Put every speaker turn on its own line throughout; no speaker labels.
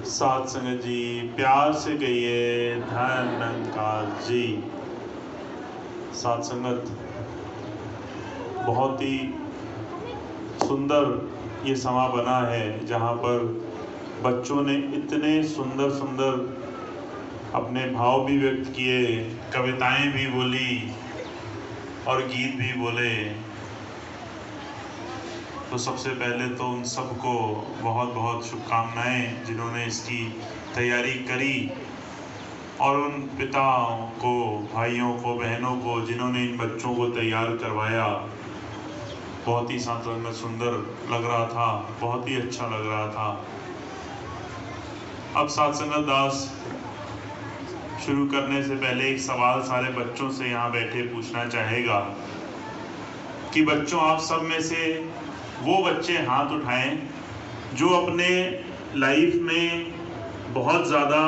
साथ संगत जी प्यार से कहिए धन निरंकार जी। साथ संगत बहुत ही सुंदर ये समा बना है जहाँ पर बच्चों ने इतने सुंदर सुंदर अपने भाव भी व्यक्त किए, कविताएं भी बोली और गीत भी बोले। तो सबसे पहले तो उन सबको बहुत बहुत शुभकामनाएं जिन्होंने इसकी तैयारी करी, और उन पिताओं को, भाइयों को, बहनों को जिन्होंने इन बच्चों को तैयार करवाया। बहुत ही साथ सुंदर लग रहा था, बहुत ही अच्छा लग रहा था। अब साथ संगत दास शुरू करने से पहले एक सवाल सारे बच्चों से यहाँ बैठे पूछना चाहेगा कि बच्चों, आप सब में से वो बच्चे हाथ उठाएं जो अपने लाइफ में बहुत ज़्यादा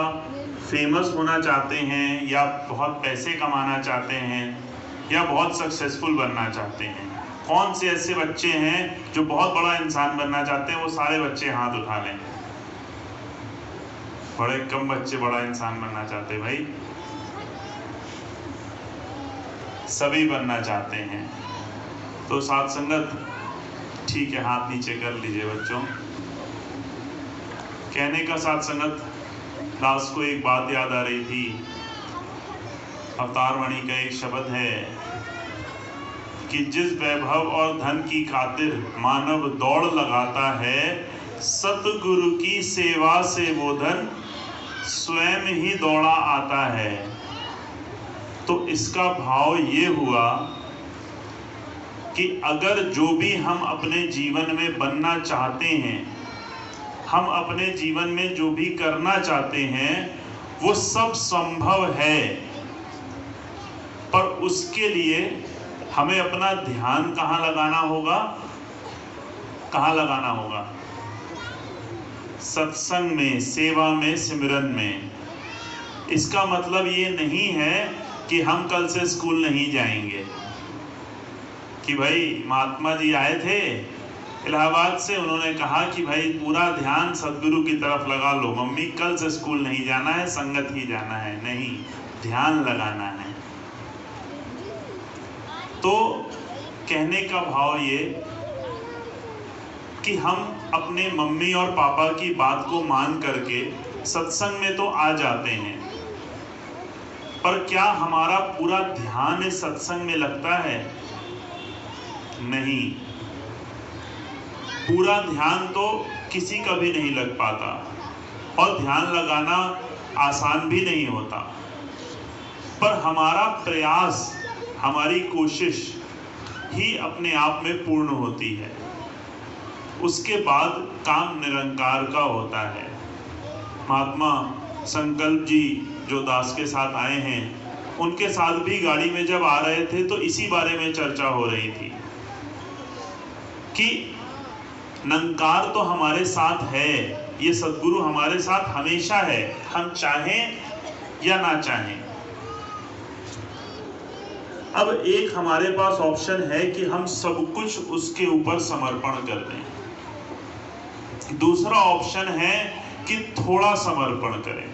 फेमस होना चाहते हैं, या बहुत पैसे कमाना चाहते हैं, या बहुत सक्सेसफुल बनना चाहते हैं। कौन से ऐसे बच्चे हैं जो बहुत बड़ा इंसान बनना चाहते हैं? वो सारे बच्चे हाथ उठा लें। बड़े कम बच्चे बड़ा इंसान बनना चाहते भाई, सभी बनना चाहते हैं। तो साथ संगत ठीक है, हाथ नीचे कर लीजिए बच्चों। कहने का साथ संगत, दास को एक बात याद आ रही थी। अवतार वाणी का एक शब्द है कि जिस वैभव और धन की खातिर मानव दौड़ लगाता है, सतगुरु की सेवा से वो धन स्वयं ही दौड़ा आता है। तो इसका भाव ये हुआ कि अगर जो भी हम अपने जीवन में बनना चाहते हैं, हम अपने जीवन में जो भी करना चाहते हैं, वो सब संभव है। पर उसके लिए हमें अपना ध्यान कहाँ लगाना होगा? कहाँ लगाना होगा? सत्संग में, सेवा में, सिमरन में। इसका मतलब ये नहीं है कि हम कल से स्कूल नहीं जाएंगे, कि भाई महात्मा जी आए थे इलाहाबाद से, उन्होंने कहा कि भाई पूरा ध्यान सदगुरु की तरफ लगा लो, मम्मी कल से स्कूल नहीं जाना है, संगत ही जाना है। नहीं, ध्यान लगाना है। तो कहने का भाव ये कि हम अपने मम्मी और पापा की बात को मान करके सत्संग में तो आ जाते हैं, पर क्या हमारा पूरा ध्यान इस सत्संग में लगता है? नहीं। पूरा ध्यान तो किसी का भी नहीं लग पाता, और ध्यान लगाना आसान भी नहीं होता। पर हमारा प्रयास, हमारी कोशिश ही अपने आप में पूर्ण होती है। उसके बाद काम निरंकार का होता है। महात्मा संकल्प जी जो दास के साथ आए हैं, उनके साथ भी गाड़ी में जब आ रहे थे तो इसी बारे में चर्चा हो रही थी कि निरंकार तो हमारे साथ है, ये सद्गुरु हमारे साथ हमेशा है, हम चाहें या ना चाहें। अब एक हमारे पास ऑप्शन है कि हम सब कुछ उसके ऊपर समर्पण कर दें। दूसरा ऑप्शन है कि थोड़ा समर्पण करें।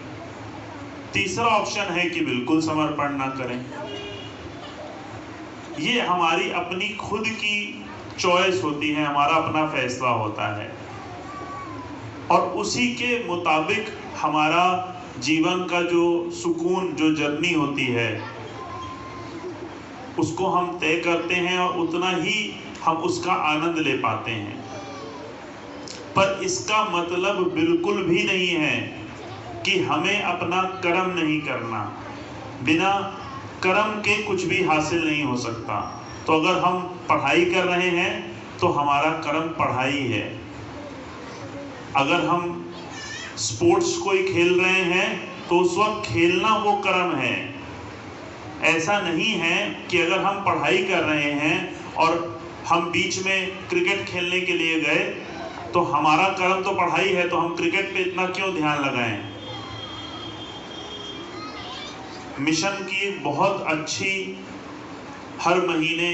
तीसरा ऑप्शन है कि बिल्कुल समर्पण ना करें। ये हमारी अपनी खुद की चॉइस होती है, हमारा अपना फैसला होता है, और उसी के मुताबिक हमारा जीवन का जो सुकून, जो जर्नी होती है, उसको हम तय करते हैं और उतना ही हम उसका आनंद ले पाते हैं। पर इसका मतलब बिल्कुल भी नहीं है कि हमें अपना कर्म नहीं करना। बिना कर्म के कुछ भी हासिल नहीं हो सकता। तो अगर हम पढ़ाई कर रहे हैं तो हमारा कर्म पढ़ाई है। अगर हम स्पोर्ट्स कोई खेल रहे हैं तो उस वक्त खेलना वो कर्म है। ऐसा नहीं है कि अगर हम पढ़ाई कर रहे हैं और हम बीच में क्रिकेट खेलने के लिए गए तो हमारा कर्म तो पढ़ाई है, तो हम क्रिकेट पे इतना क्यों ध्यान लगाएं। मिशन की बहुत अच्छी हर महीने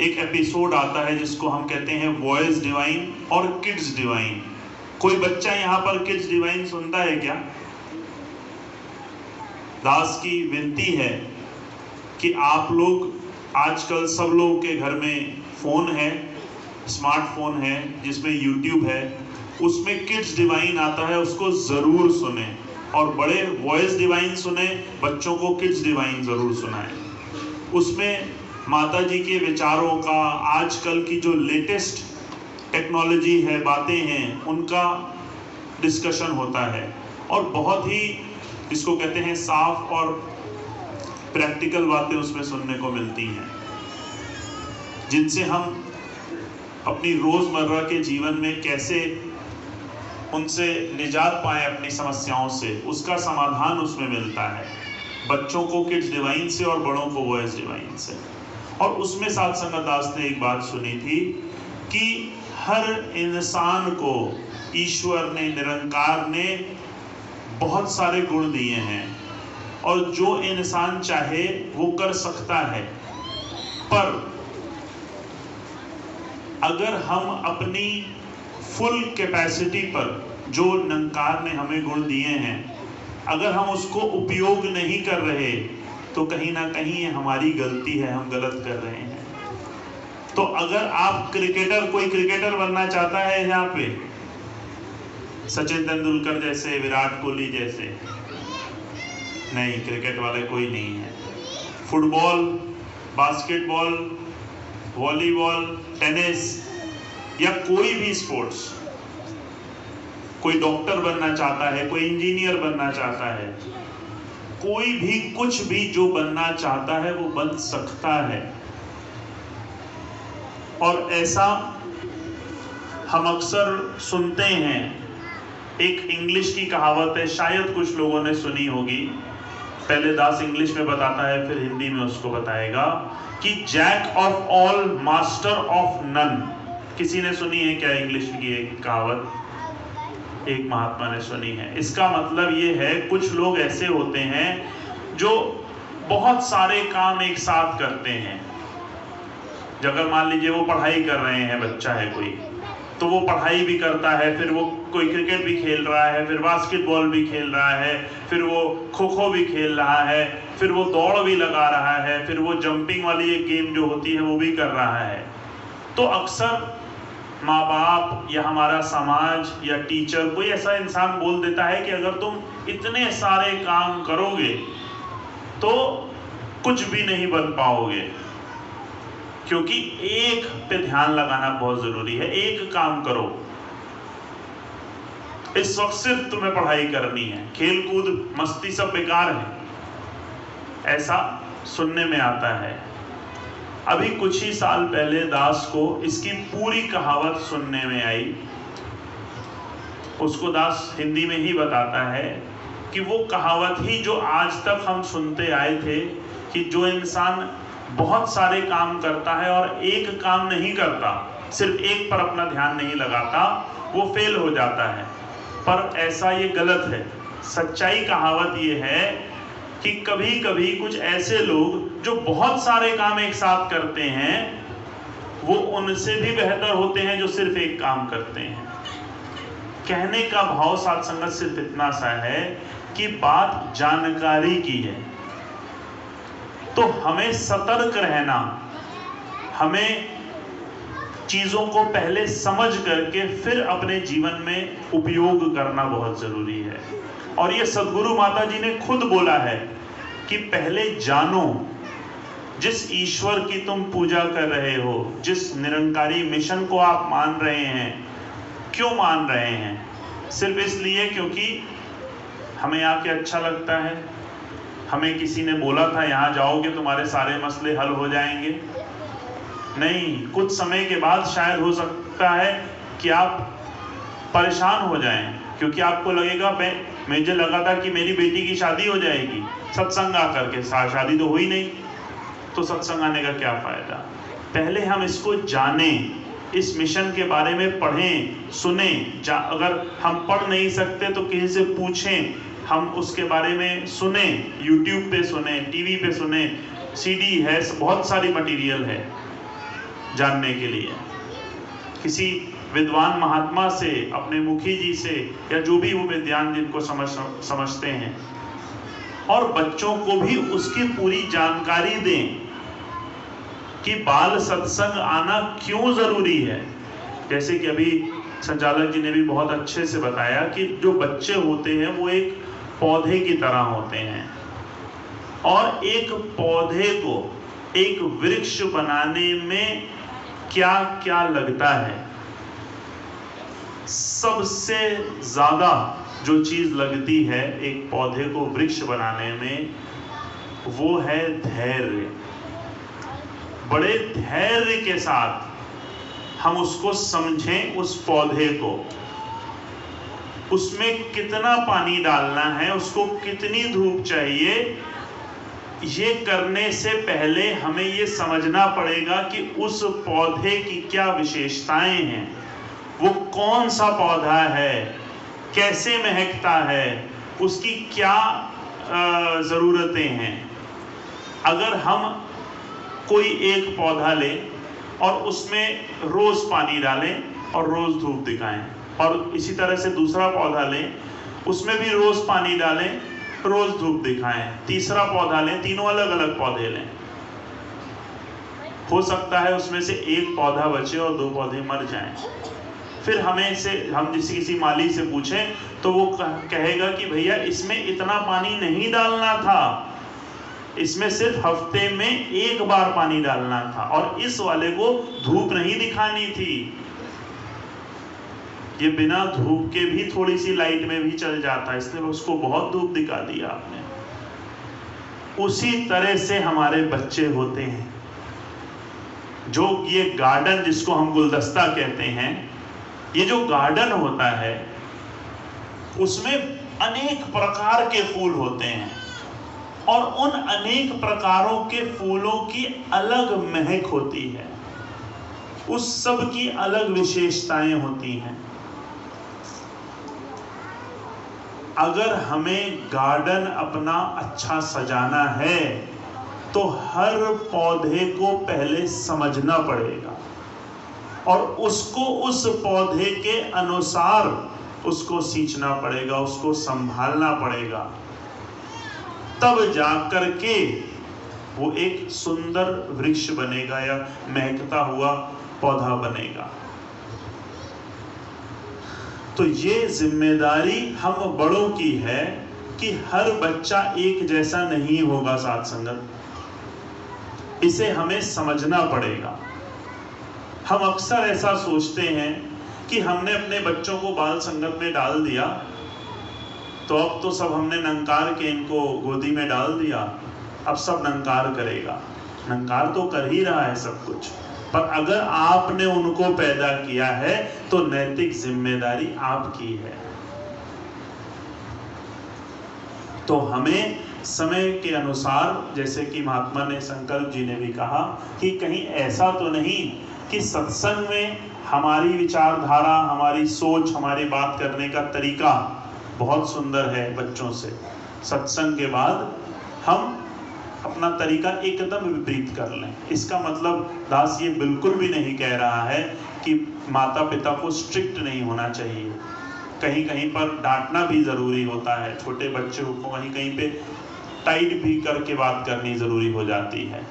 एक एपिसोड आता है जिसको हम कहते हैं वॉइस डिवाइन और किड्स डिवाइन। कोई बच्चा यहाँ पर किड्स डिवाइन सुनता है क्या? दास की विनती है कि आप लोग, आजकल सब लोगों के घर में फोन है, स्मार्टफोन है जिसमें यूट्यूब है, उसमें किड्स डिवाइन आता है, उसको जरूर सुने। और बड़े वॉइस डिवाइन सुने, बच्चों को किड्स डिवाइन जरूर सुनाएं। उसमें माता जी के विचारों का, आजकल की जो लेटेस्ट टेक्नोलॉजी है, बातें हैं, उनका डिस्कशन होता है। और बहुत ही, इसको कहते हैं, साफ और प्रैक्टिकल बातें उसमें सुनने को मिलती हैं, जिनसे हम अपनी रोजमर्रा के जीवन में कैसे उनसे निजात पाएं, अपनी समस्याओं से, उसका समाधान उसमें मिलता है। बच्चों को किड्स डिवाइन से और बड़ों को वॉइस डिवाइन से। और उसमें साध संगत दास ने एक बात सुनी थी कि हर इंसान को ईश्वर ने, निरंकार ने बहुत सारे गुण दिए हैं, और जो इंसान चाहे वो कर सकता है। पर अगर हम अपनी फुल कैपेसिटी पर जो निरंकार ने हमें गुण दिए हैं, अगर हम उसको उपयोग नहीं कर रहे, तो कहीं ना कहीं ये हमारी गलती है, हम गलत कर रहे हैं। तो अगर आप क्रिकेटर, कोई क्रिकेटर बनना चाहता है यहाँ पे, सचिन तेंदुलकर जैसे, विराट कोहली जैसे, नहीं, क्रिकेट वाले कोई नहीं है। फुटबॉल, बास्केटबॉल, वॉलीबॉल, टेनिस या कोई भी स्पोर्ट्स, कोई डॉक्टर बनना चाहता है, कोई इंजीनियर बनना चाहता है, कोई भी कुछ भी जो बनना चाहता है वो बन सकता है। और ऐसा हम अक्सर सुनते हैं, एक इंग्लिश की कहावत है, शायद कुछ लोगों ने सुनी होगी, पहले दास इंग्लिश में बताता है फिर हिंदी में उसको बताएगा, कि jack of all master of none. किसी ने सुनी है क्या इंग्लिश की एक कहावत? एक महात्मा ने सुनी है। इसका मतलब ये है, कुछ लोग ऐसे होते हैं जो बहुत सारे काम एक साथ करते हैं। अगर मान लीजिए वो पढ़ाई कर रहे हैं, बच्चा है कोई, तो वो पढ़ाई भी करता है, फिर वो कोई क्रिकेट भी खेल रहा है, फिर बास्केटबॉल भी खेल रहा है, फिर वो खो खो भी खेल रहा है, फिर वो दौड़ भी लगा रहा है, फिर वो जंपिंग वाली एक गेम जो होती है वो भी कर रहा है। तो अक्सर माँ बाप या हमारा समाज या टीचर, कोई ऐसा इंसान बोल देता है कि अगर तुम इतने सारे काम करोगे तो कुछ भी नहीं बन पाओगे, क्योंकि एक पे ध्यान लगाना बहुत जरूरी है। एक काम करो, इस वक्त सिर्फ तुम्हें पढ़ाई करनी है, खेल कूद मस्ती सब बेकार है, ऐसा सुनने में आता है। अभी कुछ ही साल पहले दास को इसकी पूरी कहावत सुनने में आई। उसको दास हिंदी में ही बताता है कि वो कहावत ही जो आज तक हम सुनते आए थे, कि जो इंसान बहुत सारे काम करता है और एक काम नहीं करता, सिर्फ एक पर अपना ध्यान नहीं लगाता, वो फेल हो जाता है। पर ऐसा ये गलत है। सच्चाई कहावत ये है कि कभी कभी कुछ ऐसे लोग जो बहुत सारे काम एक साथ करते हैं, वो उनसे भी बेहतर होते हैं जो सिर्फ एक काम करते हैं। कहने का भाव साध संगत सिर्फ इतना सा है कि बात जानकारी की है, तो हमें सतर्क रहना, हमें चीजों को पहले समझ करके फिर अपने जीवन में उपयोग करना बहुत जरूरी है। और ये सदगुरु माता जी ने खुद बोला है कि पहले जानो, जिस ईश्वर की तुम पूजा कर रहे हो, जिस निरंकारी मिशन को आप मान रहे हैं, क्यों मान रहे हैं? सिर्फ इसलिए क्योंकि हमें आके अच्छा लगता है, हमें किसी ने बोला था यहाँ जाओगे तुम्हारे सारे मसले हल हो जाएंगे? नहीं, कुछ समय के बाद शायद हो सकता है कि आप परेशान हो जाएं, क्योंकि आपको लगेगा मुझे लगा था कि मेरी बेटी की शादी हो जाएगी सत्संग आकर के, शादी तो हुई नहीं, तो सत्संग आने का क्या फायदा? पहले हम इसको जानें, इस मिशन के बारे में पढ़ें, सुने। अगर हम पढ़ नहीं सकते तो किसी से पूछें, हम उसके बारे में सुने, यूट्यूब पे सुने, टीवी पे सुने, सीडी है, बहुत सारी मटेरियल है जानने के लिए। किसी विद्वान महात्मा से, अपने मुखी जी से, या जो भी वो विद्वान जिनको समझते हैं, और बच्चों को भी उसकी पूरी जानकारी दें कि बाल सत्संग आना क्यों जरूरी है। जैसे कि अभी संचालक जी ने भी बहुत अच्छे से बताया कि जो बच्चे होते हैं वो एक पौधे की तरह होते हैं, और एक पौधे को एक वृक्ष बनाने में क्या क्या लगता है, सबसे ज्यादा जो चीज लगती है एक पौधे को वृक्ष बनाने में, वो है धैर्य। बड़े धैर्य के साथ हम उसको समझें, उस पौधे को, उसमें कितना पानी डालना है, उसको कितनी धूप चाहिए, ये करने से पहले हमें ये समझना पड़ेगा कि उस पौधे की क्या विशेषताएं हैं, वो कौन सा पौधा है, कैसे महकता है, उसकी क्या जरूरतें हैं। अगर हम कोई एक पौधा लें और उसमें रोज पानी डालें और रोज धूप दिखाएं, और इसी तरह से दूसरा पौधा लें, उसमें भी रोज पानी डालें, रोज धूप दिखाएं, तीसरा पौधा लें, तीनों अलग अलग पौधे लें, हो सकता है उसमें से एक पौधा बचे और दो पौधे मर जाएं। फिर हम किसी माली से पूछें तो वो कहेगा कि भैया इसमें इतना पानी नहीं डालना था, इसमें सिर्फ हफ्ते में एक बार पानी डालना था, और इस वाले को धूप नहीं दिखानी थी, ये बिना धूप के भी थोड़ी सी लाइट में भी चल जाता, इसलिए उसको बहुत धूप दिखा दिया आपने। उसी तरह से हमारे बच्चे होते हैं। जो ये गार्डन जिसको हम गुलदस्ता कहते हैं, ये जो गार्डन होता है उसमें अनेक प्रकार के फूल होते हैं, और उन अनेक प्रकारों के फूलों की अलग महक होती है, उस सब की अलग विशेषताएं होती हैं। अगर हमें गार्डन अपना अच्छा सजाना है तो हर पौधे को पहले समझना पड़ेगा, और उसको उस पौधे के अनुसार उसको सींचना पड़ेगा, उसको संभालना पड़ेगा, तब जाकर के वो एक सुंदर वृक्ष बनेगा या महकता हुआ पौधा बनेगा। तो ये जिम्मेदारी हम बड़ों की है कि हर बच्चा एक जैसा नहीं होगा साथ संगत, इसे हमें समझना पड़ेगा। हम अक्सर ऐसा सोचते हैं कि हमने अपने बच्चों को बाल संगत में डाल दिया तो अब तो सब हमने नंकार के इनको गोदी में डाल दिया, अब सब नंकार करेगा। नंकार तो कर ही रहा है सब कुछ, पर अगर आपने उनको पैदा किया है तो नैतिक जिम्मेदारी आपकी है। तो हमें समय के अनुसार, जैसे कि महात्मा ने, संकल्प जी ने भी कहा कि कहीं ऐसा तो नहीं कि सत्संग में हमारी विचारधारा, हमारी सोच, हमारी बात करने का तरीका बहुत सुंदर है बच्चों से, सत्संग के बाद हम अपना तरीका एकदम विपरीत कर लें। इसका मतलब दास ये बिल्कुल भी नहीं कह रहा है कि माता पिता को स्ट्रिक्ट नहीं होना चाहिए, कहीं कहीं पर डांटना भी जरूरी होता है, छोटे बच्चे को कहीं कहीं पे टाइट भी करके बात करनी जरूरी हो जाती है,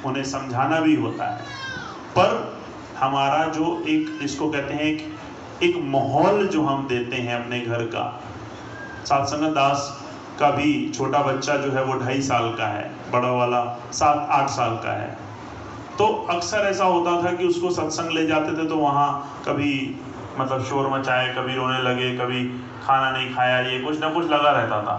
उन्हें समझाना भी होता है। पर हमारा जो एक, जिसको कहते हैं एक माहौल जो हम देते हैं अपने घर का, सत्संग दास का भी छोटा बच्चा जो है वो 2.5 साल का है, बड़ा वाला 7-8 साल का है। तो अक्सर ऐसा होता था कि उसको सत्संग ले जाते थे तो वहाँ कभी मतलब शोर मचाए, कभी रोने लगे, कभी खाना नहीं खाया, ये कुछ ना कुछ लगा रहता था।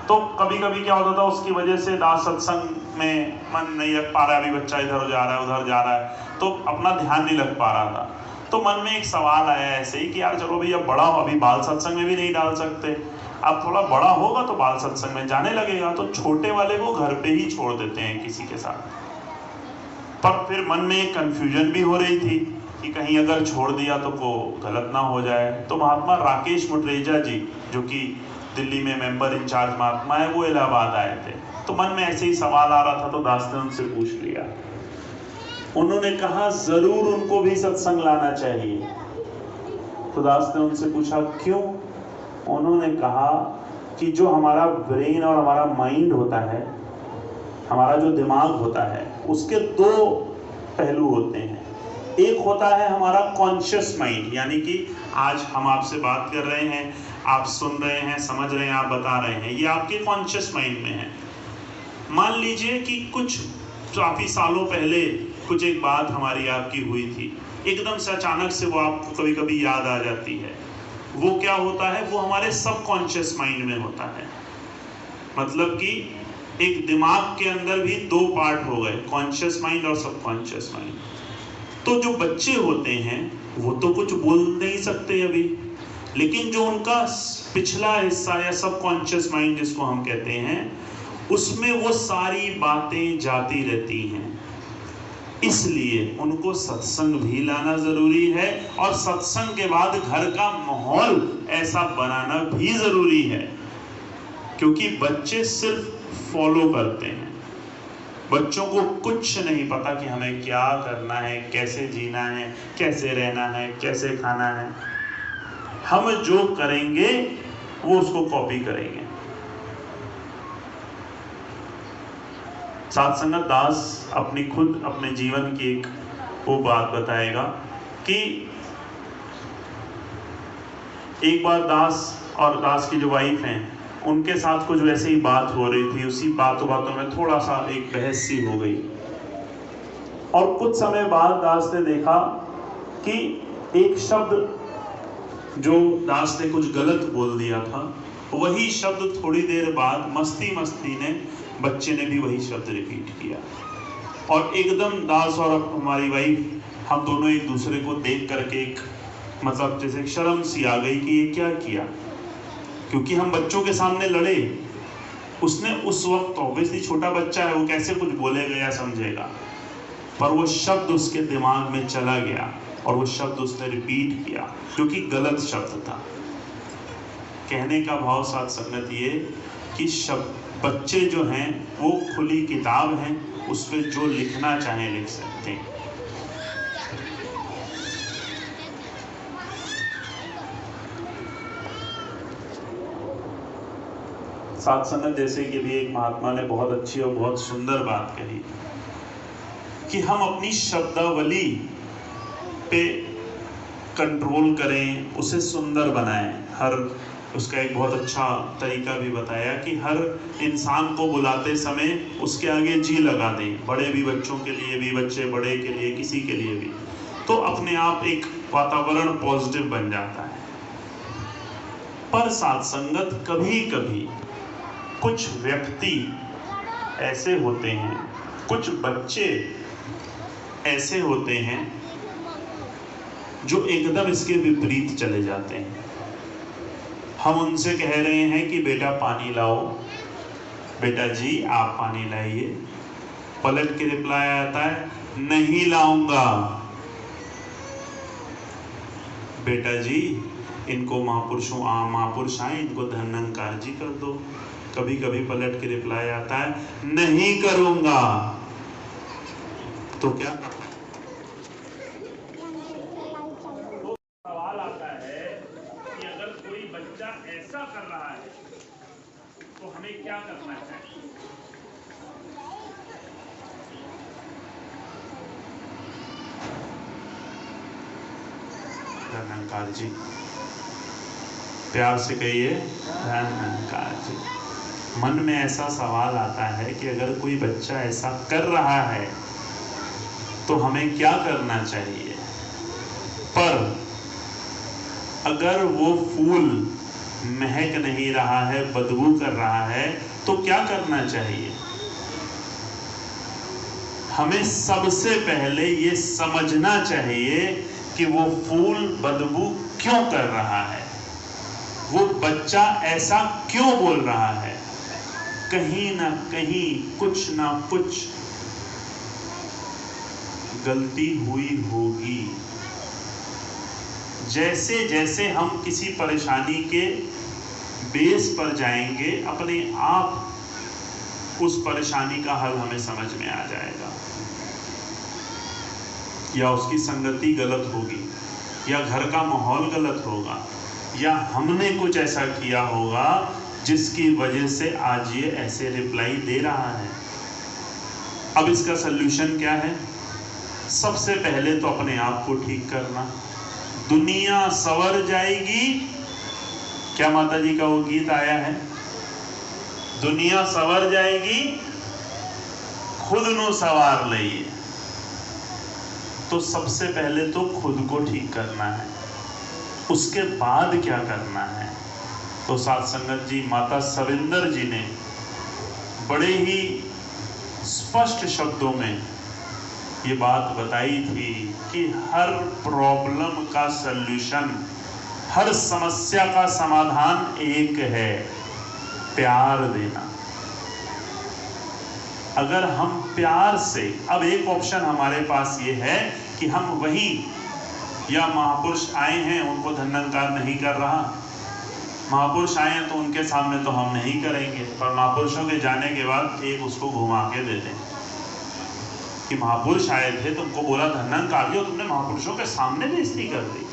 तो कभी कभी क्या होता था, उसकी वजह से दास सत्संग में मन नहीं लग पा रहा है, अभी बच्चा इधर जा रहा है उधर जा रहा है, तो अपना ध्यान नहीं लग पा रहा था। तो मन में एक सवाल आया ऐसे ही कि यार चलो भैया बड़ा हो, अभी बाल सत्संग में भी नहीं डाल सकते, अब थोड़ा बड़ा होगा तो बाल सत्संग में जाने लगेगा, तो छोटे वाले को घर पे ही छोड़ देते हैं किसी के साथ। पर फिर मन में एक कंफ्यूजन भी हो रही थी कि कहीं अगर छोड़ दिया तो वो गलत ना हो जाए। तो महात्मा राकेश मुटरेजा जी, जो कि दिल्ली में मेंबर इंचार्ज महात्मा है, वो इलाहाबाद आए थे। तो मन में ऐसे ही सवाल आ रहा था तो दास ने उनसे पूछ लिया। उन्होंने कहा जरूर उनको भी सत्संग लाना चाहिए, तो दास ने उनसे पूछा क्यों? उन्होंने कहा कि जो हमारा ब्रेन और हमारा माइंड होता है, हमारा जो दिमाग होता है, उसके दो पहलू होते हैं। एक होता है हमारा कॉन्शियस माइंड, यानी कि आज हम आपसे बात कर रहे हैं, आप सुन रहे हैं, समझ रहे हैं, आप बता रहे हैं, ये आपके कॉन्शियस माइंड में है। मान लीजिए कि कुछ काफी सालों पहले कुछ एक बात हमारी आपकी हुई थी, एकदम से अचानक से वो आपको कभी कभी याद आ जाती है। वो क्या होता है? वो हमारे सबकॉन्शियस माइंड में होता है। मतलब कि एक दिमाग के अंदर भी दो पार्ट हो गए, कॉन्शियस माइंड और सबकॉन्शियस माइंड। तो जो बच्चे होते हैं वो तो कुछ बोल नहीं सकते अभी, लेकिन जो उनका पिछला हिस्सा या सबकॉन्शियस माइंड जिसको हम कहते हैं, उसमें वो सारी बातें जाती रहती हैं। इसलिए उनको सत्संग भी लाना जरूरी है, और सत्संग के बाद घर का माहौल ऐसा बनाना भी जरूरी है, क्योंकि बच्चे सिर्फ फॉलो करते हैं। बच्चों को कुछ नहीं पता कि हमें क्या करना है, कैसे जीना है, कैसे रहना है, कैसे खाना है। हम जो करेंगे वो उसको कॉपी करेंगे। साथ संगत दास अपनी खुद अपने जीवन की एक वो बात बताएगा कि एक बार दास और दास की जो वाइफ हैं, उनके साथ कुछ वैसे ही बात हो रही थी। उसी बातों में थोड़ा सा एक बहस सी हो गई, और कुछ समय बाद दास ने देखा कि एक शब्द जो दास ने कुछ गलत बोल दिया था, वही शब्द थोड़ी देर बाद मस्ती ने बच्चे ने भी वही शब्द रिपीट किया। और एकदम दास और हमारी वाइफ, हम दोनों एक दूसरे को देख करके एक मतलब जैसे शर्म सी आ गई कि ये क्या किया, क्योंकि हम बच्चों के सामने लड़े। उसने उस वक्त, ऑब्वियसली छोटा बच्चा है, वो कैसे कुछ बोलेगा या समझेगा, पर वो शब्द उसके दिमाग में चला गया और वो शब्द उसने रिपीट किया, जो कि गलत शब्द था। कहने का भाव साथ संगत ये कि बच्चे जो हैं वो खुली किताब हैं, उसमें जो लिखना चाहे लिख सकते हैं। साथ संगत जैसे कि भी एक महात्मा ने बहुत अच्छी और बहुत सुंदर बात कही कि हम अपनी शब्दावली पे कंट्रोल करें, उसे सुंदर बनाएं। उसका एक बहुत अच्छा तरीका भी बताया कि हर इंसान को बुलाते समय उसके आगे जी लगा दें, बड़े भी बच्चों के लिए भी, बच्चे बड़े के लिए, किसी के लिए भी, तो अपने आप एक वातावरण पॉजिटिव बन जाता है। पर साथ संगत कभी कभी कुछ व्यक्ति ऐसे होते हैं, कुछ बच्चे ऐसे होते हैं जो एकदम इसके विपरीत चले जाते हैं। हम उनसे कह रहे हैं कि बेटा पानी लाओ, बेटा जी आप पानी लाइए, पलट के रिप्लाई आता है नहीं लाऊंगा। बेटा जी इनको महापुरुष आए, इनको धन्यंकार जी कर दो। कभी कभी पलट के रिप्लाई आता है नहीं करूंगा। तो क्या सवाल आता है कि अगर कोई बच्चा ऐसा कर रहा है तो हमें क्या करना चाहिए? धन्यंकार जी, प्यार से कहिए धन्यंकार जी। मन में ऐसा सवाल आता है कि अगर कोई बच्चा ऐसा कर रहा है तो हमें क्या करना चाहिए? पर अगर वो फूल महक नहीं रहा है, बदबू कर रहा है, तो क्या करना चाहिए? हमें सबसे पहले ये समझना चाहिए कि वो फूल बदबू क्यों कर रहा है, वो बच्चा ऐसा क्यों बोल रहा है। कहीं ना कहीं कुछ ना कुछ गलती हुई होगी। जैसे जैसे हम किसी परेशानी के बेस पर जाएंगे, अपने आप उस परेशानी का हल हमें समझ में आ जाएगा, या उसकी संगति गलत होगी, या घर का माहौल गलत होगा, या हमने कुछ ऐसा किया होगा जिसकी वजह से आज ये ऐसे रिप्लाई दे रहा है। अब इसका सल्यूशन क्या है? सबसे पहले तो अपने आप को ठीक करना। दुनिया संवर जाएगी, क्या माता जी का वो गीत आया है, दुनिया संवर जाएगी खुद नो सवार लइए। तो सबसे पहले तो खुद को ठीक करना है, उसके बाद क्या करना है? तो साथ संगत जी, माता सविंदर जी ने बड़े ही स्पष्ट शब्दों में ये बात बताई थी कि हर प्रॉब्लम का सल्यूशन, हर समस्या का समाधान एक है, प्यार देना। अगर हम प्यार से, अब एक ऑप्शन हमारे पास ये है कि हम वही, या महापुरुष आए हैं उनको धन्यंकार नहीं कर रहा, महापुरुष आए हैं तो उनके सामने तो हम नहीं करेंगे, पर महापुरुषों के जाने के बाद एक उसको घुमा के देते हैं कि महापुरुष आए थे, तुमको बोला धन्यंकार दिया, तुमने महापुरुषों के सामने बेइज्जती कर दी।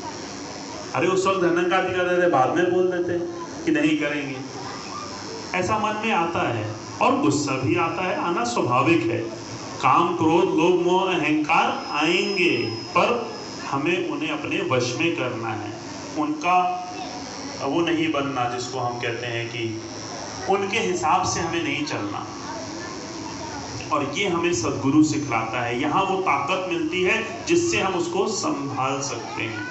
अरे उस वक्त धन्यंकार कर देते, बाद में बोल देते कि नहीं करेंगे। ऐसा मन में आता है और गुस्सा भी आता है, आना स्वाभाविक है। काम, क्रोध, लोभ, मोह, अहंकार आएंगे, पर हमें उन्हें अपने वश में करना है। उनका वो नहीं बनना जिसको हम कहते हैं कि उनके हिसाब से हमें नहीं चलना। और ये हमें सद्गुरु सिखलाता है। यहाँ वो ताकत मिलती है जिससे हम उसको संभाल सकते हैं।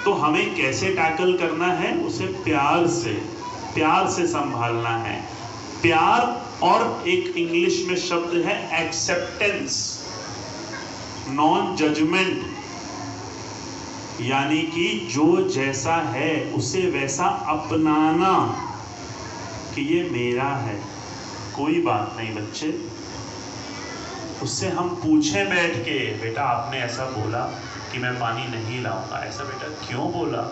तो हमें कैसे टैकल करना है? उसे प्यार से संभालना है। प्यार, और एक इंग्लिश में शब्द है एक्सेप्टेंस, नॉन जजमेंट, यानी कि जो जैसा है उसे वैसा अपनाना कि ये मेरा है, कोई बात नहीं बच्चे। उससे हम पूछें बैठ के, बेटा आपने ऐसा बोला कि मैं पानी नहीं लाऊंगा, ऐसा बेटा क्यों बोला?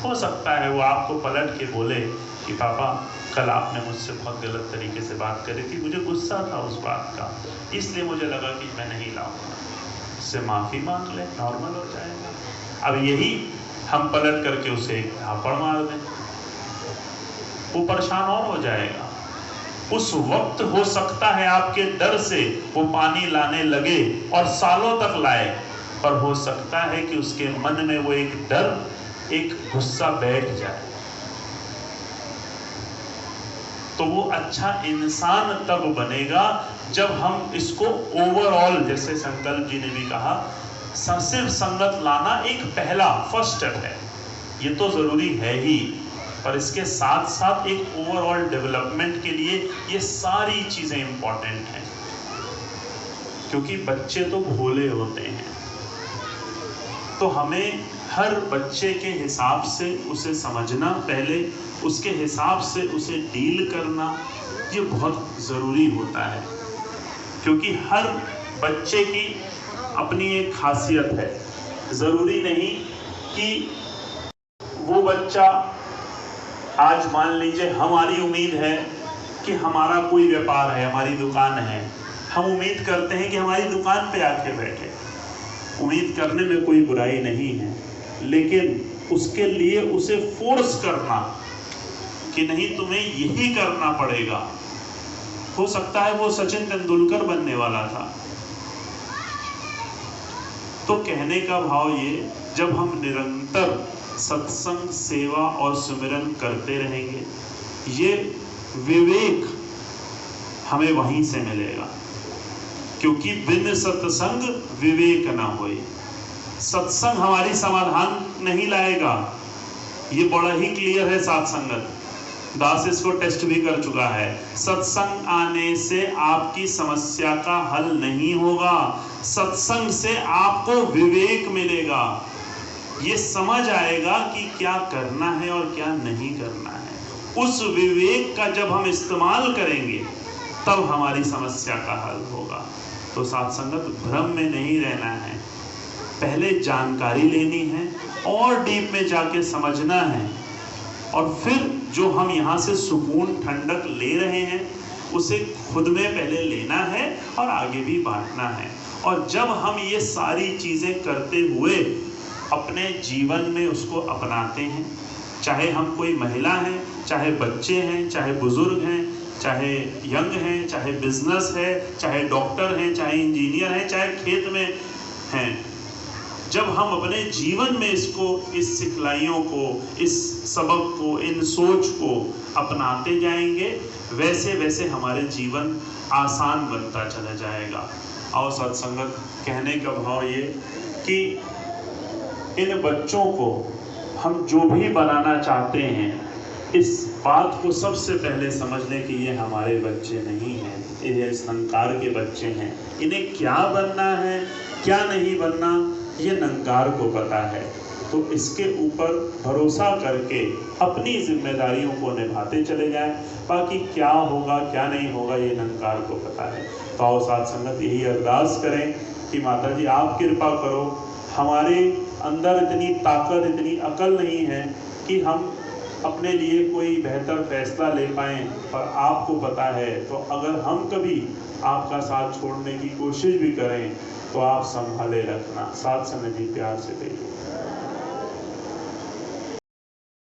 हो सकता है वो आपको पलट के बोले कि पापा कल आपने मुझसे बहुत गलत तरीके से बात करी थी, मुझे गुस्सा था उस बात का, इसलिए मुझे लगा कि मैं नहीं लाऊंगा। उससे माफ़ी मांग ले, नॉर्मल हो जाएगा। अब यही हम पलट करके उसे एक थापड़ मार दें, वो परेशान और हो जाएगा। उस वक्त हो सकता है आपके डर से वो पानी लाने लगे और सालों तक लाए, पर हो सकता है कि उसके मन में वो एक डर, एक गुस्सा बैठ जाए। तो वो अच्छा इंसान तब बनेगा जब हम इसको ओवरऑल, जैसे संकल्प जी ने भी कहा, सिर्फ संगत लाना एक पहला फर्स्ट स्टेप है, ये तो जरूरी है ही, पर इसके साथ साथ एक ओवरऑल डेवलपमेंट के लिए ये सारी चीजें इंपॉर्टेंट हैं। क्योंकि बच्चे तो भोले होते हैं, तो हमें हर बच्चे के हिसाब से उसे समझना, पहले उसके हिसाब से उसे डील करना, ये बहुत ज़रूरी होता है। क्योंकि हर बच्चे की अपनी एक खासियत है। ज़रूरी नहीं कि वो बच्चा, आज मान लीजिए हमारी उम्मीद है कि हमारा कोई व्यापार है, हमारी दुकान है, हम उम्मीद करते हैं कि हमारी दुकान पे आके बैठे। उम्मीद करने में कोई बुराई नहीं है, लेकिन उसके लिए उसे फोर्स करना कि नहीं तुम्हें यही करना पड़ेगा। हो सकता है वो सचिन तेंदुलकर बनने वाला था। तो कहने का भाव ये, जब हम निरंतर सत्संग, सेवा और सुमिरन करते रहेंगे, ये विवेक हमें वहीं से मिलेगा। क्योंकि बिन सत्संग विवेक न होए। सत्संग हमारी समाधान नहीं लाएगा, ये बड़ा ही क्लियर है। साथ संगत दास इसको टेस्ट भी कर चुका है। सत्संग आने से आपकी समस्या का हल नहीं होगा, सत्संग से आपको विवेक मिलेगा। ये समझ आएगा कि क्या करना है और क्या नहीं करना है। उस विवेक का जब हम इस्तेमाल करेंगे तब हमारी समस्या का हल होगा। तो साथ संगत भ्रम में नहीं रहना है, पहले जानकारी लेनी है और डीप में जाके समझना है, और फिर जो हम यहाँ से सुकून, ठंडक ले रहे हैं उसे खुद में पहले लेना है और आगे भी बांटना है। और जब हम ये सारी चीजें करते हुए अपने जीवन में उसको अपनाते हैं, चाहे हम कोई महिला हैं, चाहे बच्चे हैं, चाहे बुजुर्ग हैं, चाहे यंग हैं, चाहे बिजनेस है, चाहे डॉक्टर हैं, चाहे इंजीनियर हैं, चाहे खेत में हैं, जब हम अपने जीवन में इसको, इस सिखलाइयों को, इस सबक को, इन सोच को अपनाते जाएंगे, वैसे वैसे हमारे जीवन आसान बनता चला जाएगा। और सत्संगत कहने का भाव ये कि इन बच्चों को हम जो भी बनाना चाहते हैं, इस बात को सबसे पहले समझ लें कि ये हमारे बच्चे नहीं हैं, ये संस्कार के बच्चे हैं। इन्हें क्या बनना है, क्या नहीं बनना, ये निरंकार को पता है। तो इसके ऊपर भरोसा करके अपनी जिम्मेदारियों को निभाते चले जाएं। बाकी क्या होगा क्या नहीं होगा ये निरंकार को पता है। तो आओ साथ संगत यही अरदास करें कि माता जी आप कृपा करो, हमारे अंदर इतनी ताकत, इतनी अकल नहीं है कि हम अपने लिए कोई बेहतर फैसला ले पाएं, पर आपको पता है। तो अगर हम कभी आपका साथ छोड़ने की कोशिश भी करें तो आप संभाले रखना। साथ संगत जी प्यार से कहिए।